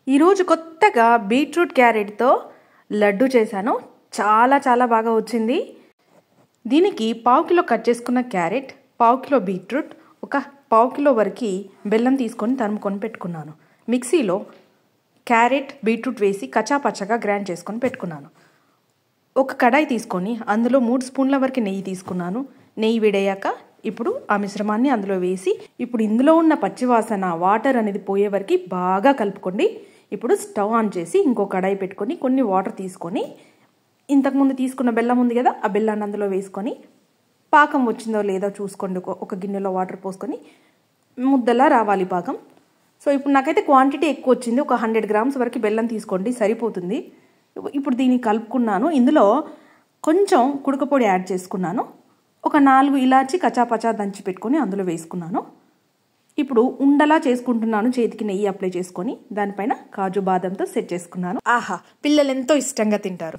ఈరోజు కొత్తగా బీట్రూట్ క్యారెట్తో లడ్డు చేశాను. చాలా చాలా బాగా వచ్చింది. దీనికి పావు కిలో కట్ చేసుకున్న క్యారెట్, పావు కిలో బీట్రూట్, ఒక పావు కిలో వరకు బెల్లం తీసుకొని తరుముకొని పెట్టుకున్నాను. మిక్సీలో క్యారెట్ బీట్రూట్ వేసి కచ్చాపచ్చగా గ్రైండ్ చేసుకొని పెట్టుకున్నాను. ఒక కడాయి తీసుకొని అందులో 3 స్పూన్ల వరకు నెయ్యి తీసుకున్నాను. నెయ్యి వేడయ్యాక ఇప్పుడు ఆ మిశ్రమాన్ని అందులో వేసి ఇప్పుడు ఇందులో ఉన్న పచ్చివాసన వాటర్ అనేది పోయే వరకు బాగా కలుపుకోండి. ఇప్పుడు స్టవ్ ఆన్ చేసి ఇంకో కడాయి పెట్టుకొని కొన్ని వాటర్ తీసుకొని ఇంతకుముందు తీసుకున్న బెల్లం ఉంది కదా, ఆ బెల్లాన్ని అందులో వేసుకొని పాకం వచ్చిందో లేదో చూసుకోండి. ఒక గిన్నెలో వాటర్ పోసుకొని ముద్దలా రావాలి పాకం. సో ఇప్పుడు నాకైతే క్వాంటిటీ ఎక్కువ వచ్చింది. ఒక 100 గ్రామ్స్ వరకు బెల్లం తీసుకోండి, సరిపోతుంది. ఇప్పుడు దీన్ని కలుపుకున్నాను. ఇందులో కొంచెం కుడకపొడి యాడ్ చేసుకున్నాను. ఒక 4 ఇలాచి కచాపచా దంచి పెట్టుకొని అందులో వేసుకున్నాను. ఇప్పుడు ఉండలా చేసుకుంటున్నాను. చేతికి నెయ్యి అప్లై చేసుకొని దానిపైన కాజు బాదంతో సెట్ చేసుకున్నాను. ఆహా, పిల్లలు ఎంతో ఇష్టంగా తింటారు.